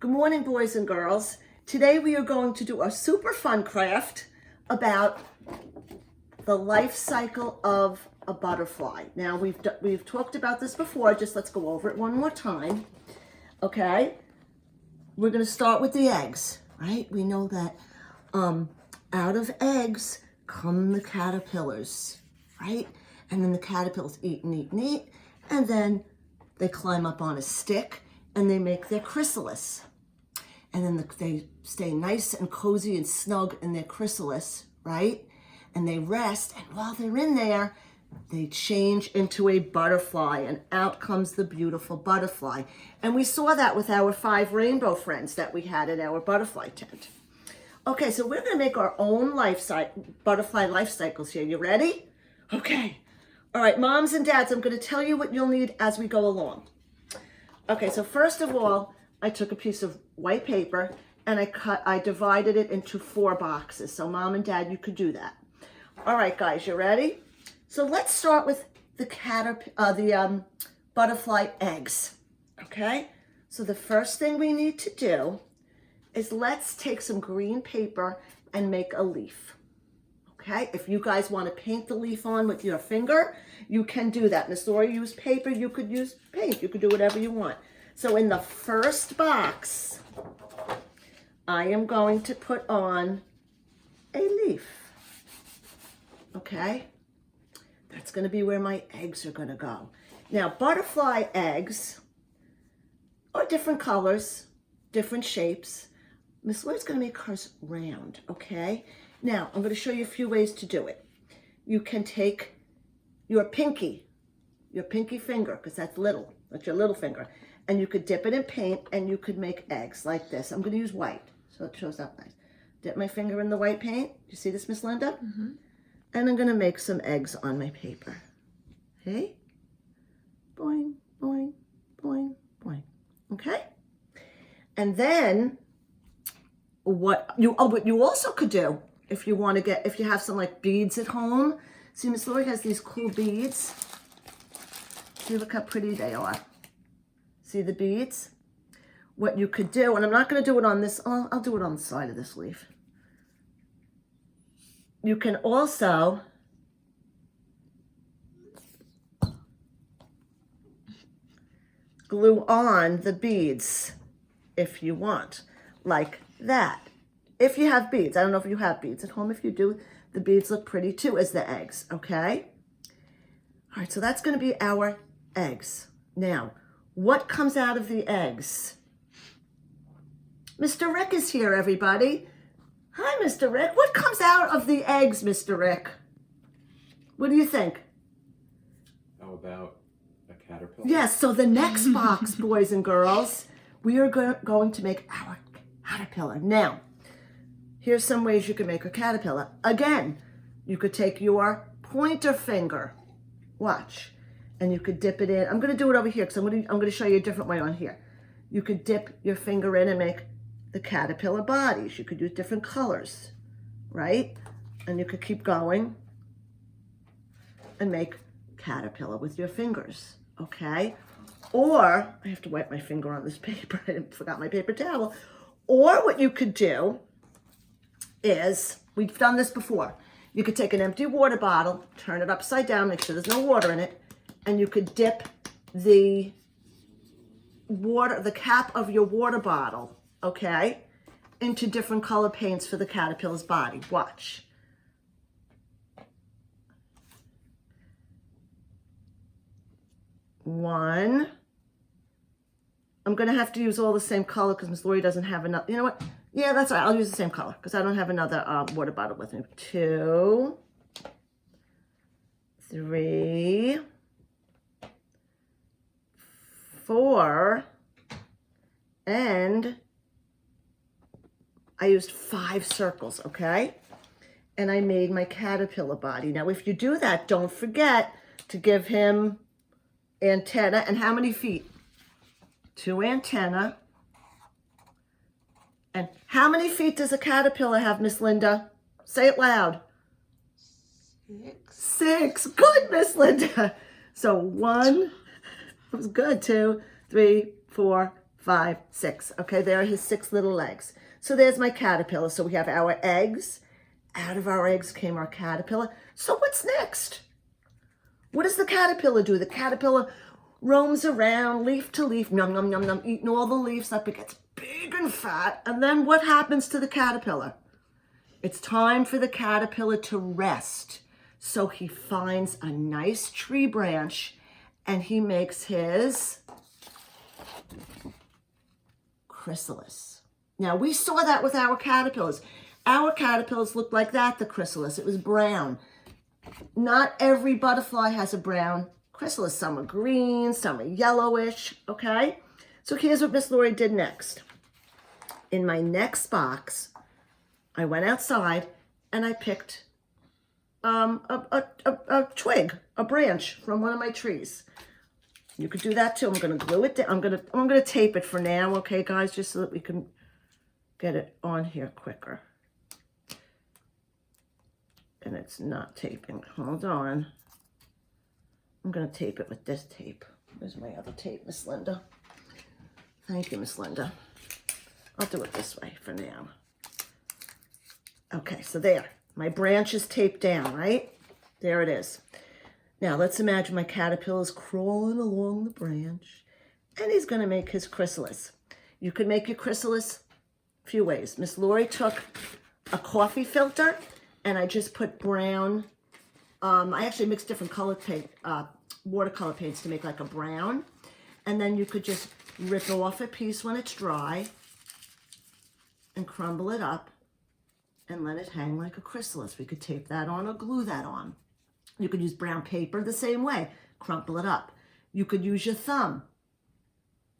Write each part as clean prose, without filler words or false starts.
Good morning, boys and girls. Today we are going to do a super fun craft about the life cycle of a butterfly. Now we've talked about this before, just let's go over it one more time. Okay, we're going to start with the eggs, right? We know that out of eggs come the caterpillars, right? And then the caterpillars eat and eat and eat, and then they climb up on a stick and they make their chrysalis. And then they stay nice and cozy and snug in their chrysalis, right? And they rest, and while they're in there, they change into a butterfly, and out comes the beautiful butterfly. And we saw that with our 5 rainbow friends that we had in our butterfly tent. Okay, so we're gonna make our own butterfly life cycles here. You ready? Okay. All right, moms and dads, I'm gonna tell you what you'll need as we go along. Okay, so first of all, I took a piece of white paper and I divided it into 4 boxes. So mom and dad, you could do that. All right, guys, you ready? So let's start with the butterfly eggs, okay? So the first thing we need to do is let's take some green paper and make a leaf, okay? If you guys want to paint the leaf on with your finger, you can do that. Miss Lori used paper, you could use paint. You could do whatever you want. So in the first box, I am going to put on a leaf, okay? That's gonna be where my eggs are gonna go. Now, butterfly eggs are different colors, different shapes. Miss Lloyd's gonna make hers round, okay? Now, I'm gonna show you a few ways to do it. You can take your pinky finger, because that's little, that's your little finger, and you could dip it in paint and you could make eggs like this. I'm gonna use white, so it shows up nice. Dip my finger in the white paint. You see this, Miss Linda? Mm-hmm. And I'm gonna make some eggs on my paper. Okay? Boing, boing, boing, boing. Okay? And then what you also could do, if you have some like beads at home. See, Miss Lori has these cool beads. See, look how pretty they are. See the beads? What you could do, and I'm not going to do it on this, I'll do it on the side of this leaf. You can also glue on the beads if you want, like that. If you have beads, I don't know if you have beads at home. If you do, the beads look pretty too as the eggs, okay? All right, so that's going to be our eggs. Now, what comes out of the eggs? Mr. Rick is here, everybody. Hi, Mr. Rick. What comes out of the eggs, Mr. Rick? What do you think? How about a caterpillar? Yes, so the next box, boys and girls, we are going to make our caterpillar. Now, here's some ways you can make a caterpillar. Again, you could take your pointer finger, watch, and you could dip it in. I'm going to do it over here because I'm going to show you a different way on here. You could dip your finger in and make the caterpillar bodies. You could use different colors, right? And you could keep going and make caterpillar with your fingers, okay? Or, I have to wipe my finger on this paper. I forgot my paper towel. Or what you could do is, we've done this before. You could take an empty water bottle, turn it upside down, make sure there's no water in it, and you could dip the cap of your water bottle, okay, into different color paints for the caterpillar's body. Watch. One. I'm going to have to use all the same color because Miss Lori doesn't have enough. You know what? Yeah, that's all right. I'll use the same color because I don't have another water bottle with me. 2, 3, 4, and I used 5 circles, okay? And I made my caterpillar body. Now, if you do that, don't forget to give him antenna. And how many feet? 2 antenna. And how many feet does a caterpillar have, Miss Linda? Say it loud. 6. 6. Good, Miss Linda. So 1, that was good. 2, 3, 4, 5, 6. Okay, there are his 6 little legs. So there's my caterpillar. So we have our eggs. Out of our eggs came our caterpillar. So what's next? What does the caterpillar do? The caterpillar roams around leaf to leaf, nom, nom, nom, nom, eating all the leaves up. It gets big and fat. And then what happens to the caterpillar? It's time for the caterpillar to rest. So he finds a nice tree branch and he makes his chrysalis. Now, we saw that with our caterpillars. Our caterpillars looked like that, the chrysalis. It was brown. Not every butterfly has a brown chrysalis. Some are green, some are yellowish, okay? So here's what Miss Lori did next. In my next box, I went outside and I picked a twig, a branch from one of my trees. You could do that too. I'm gonna glue it down. I'm gonna tape it for now, okay, guys, just so that we can get it on here quicker. And it's not taping. Hold on. I'm gonna tape it with this tape. Where's my other tape, Miss Linda? Thank you, Miss Linda. I'll do it this way for now. Okay, so there. My branch is taped down, right? There it is. Now, let's imagine my caterpillar's crawling along the branch, and he's going to make his chrysalis. You can make your chrysalis a few ways. Miss Lori took a coffee filter, and I just put brown. I actually mixed different color paint, watercolor paints to make like a brown. And then you could just rip off a piece when it's dry and crumble it up and let it hang like a chrysalis. We could tape that on or glue that on. You could use brown paper the same way, crumple it up. You could use your thumb,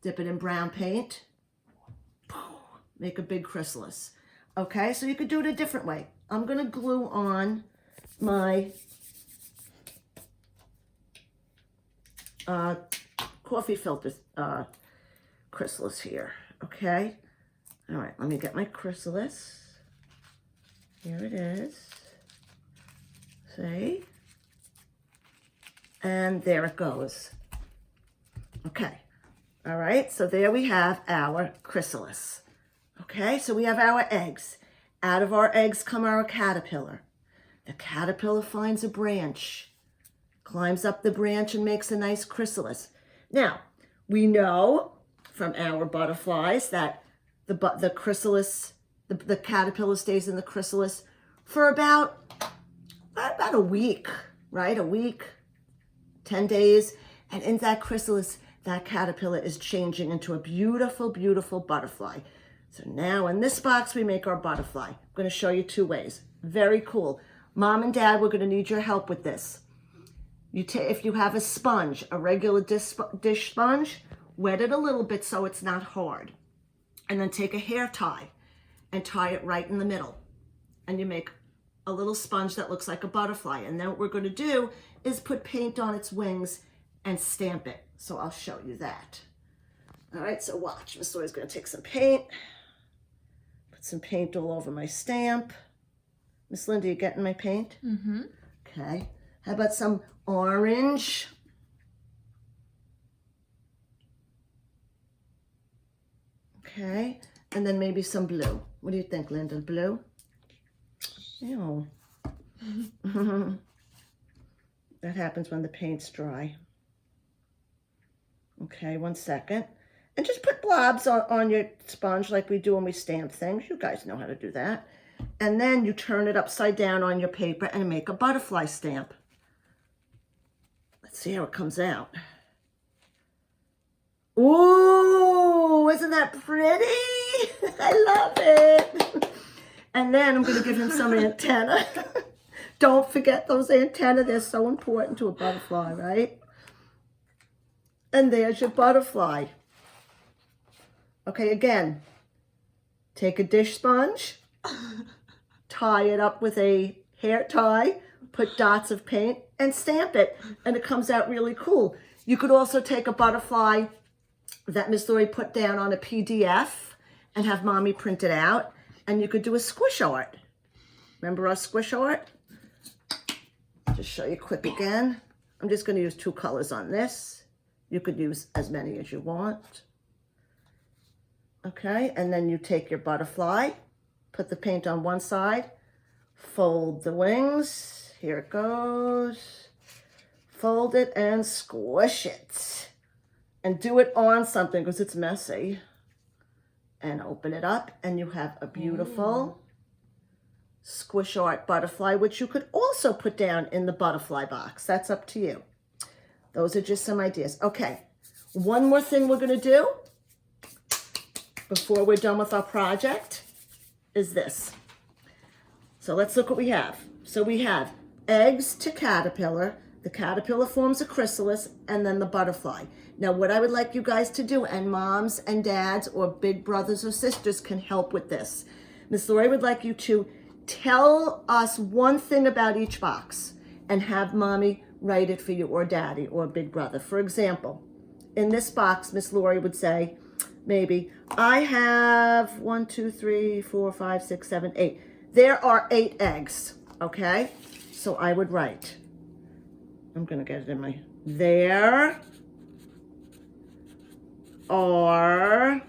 dip it in brown paint, make a big chrysalis. Okay, so you could do it a different way. I'm gonna glue on my coffee filter chrysalis here, okay? All right, let me get my chrysalis. Here it is. See? And there it goes. Okay. All right, so there we have our chrysalis. Okay, so we have our eggs. Out of our eggs come our caterpillar. The caterpillar finds a branch, climbs up the branch and makes a nice chrysalis. Now, we know from our butterflies that the chrysalis, the caterpillar stays in the chrysalis for about a week, right? A week, 10 days. And in that chrysalis, that caterpillar is changing into a beautiful, beautiful butterfly. So now in this box, we make our butterfly. I'm going to show you 2 ways. Very cool. Mom and Dad, we're going to need your help with this. If you have a sponge, a regular dish sponge, wet it a little bit so it's not hard. And then take a hair tie and tie it right in the middle. And you make a little sponge that looks like a butterfly. And then what we're going to do is put paint on its wings and stamp it. So I'll show you that. All right, so watch. Miss Lori's going to take some paint. Put some paint all over my stamp. Miss Linda, you getting my paint? Mm-hmm. Okay. How about some orange? Okay. And then maybe some blue. What do you think, Linda? Blue? Ew. That happens when the paint's dry. Okay, 1 second. And just put blobs on your sponge like we do when we stamp things. You guys know how to do that. And then you turn it upside down on your paper and make a butterfly stamp. Let's see how it comes out. Ooh, isn't that pretty? I love it. And then I'm going to give him some antenna. Don't forget those antennae. They're so important to a butterfly, right? And there's your butterfly. Okay, again, take a dish sponge, tie it up with a hair tie, put dots of paint, and stamp it. And it comes out really cool. You could also take a butterfly that Miss Lori put down on a PDF and have Mommy print it out. And you could do a squish art. Remember our squish art? Just show you quick again. I'm just going to use 2 colors on this. You could use as many as you want. Okay, and then you take your butterfly, put the paint on one side, fold the wings. Here it goes. Fold it and squish it. And do it on something because it's messy. And open it up and you have a beautiful squish art butterfly, which you could also put down in the butterfly box. That's up to you. Those are just some ideas. Okay, one more thing we're gonna do before we're done with our project is this. So let's look what we have. So we have eggs to caterpillar. The caterpillar forms a chrysalis and then the butterfly. Now what I would like you guys to do, and moms and dads or big brothers or sisters can help with this. Miss Lori would like you to tell us one thing about each box and have mommy write it for you, or daddy or big brother. For example, in this box, Miss Lori would say, maybe, I have 1, 2, 3, 4, 5, 6, 7, 8. There are 8 eggs, okay? So I would write, I'm gonna get it in my, there are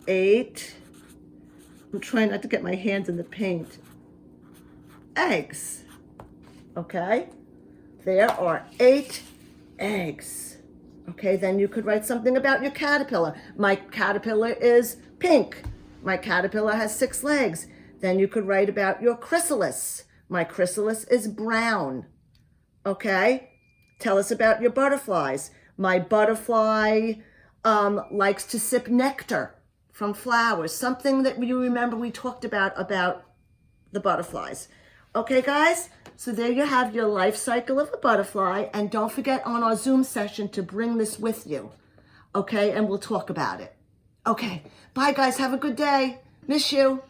8, I'm trying not to get my hands in the paint, eggs, okay? There are 8 eggs. Okay, then you could write something about your caterpillar. My caterpillar is pink. My caterpillar has 6 legs. Then you could write about your chrysalis. My chrysalis is brown. Okay, tell us about your butterflies. My butterfly likes to sip nectar from flowers. Something that you remember we talked about the butterflies. Okay, guys? So there you have your life cycle of a butterfly, and don't forget on our Zoom session to bring this with you, okay? And we'll talk about it. Okay, bye guys, have a good day. Miss you.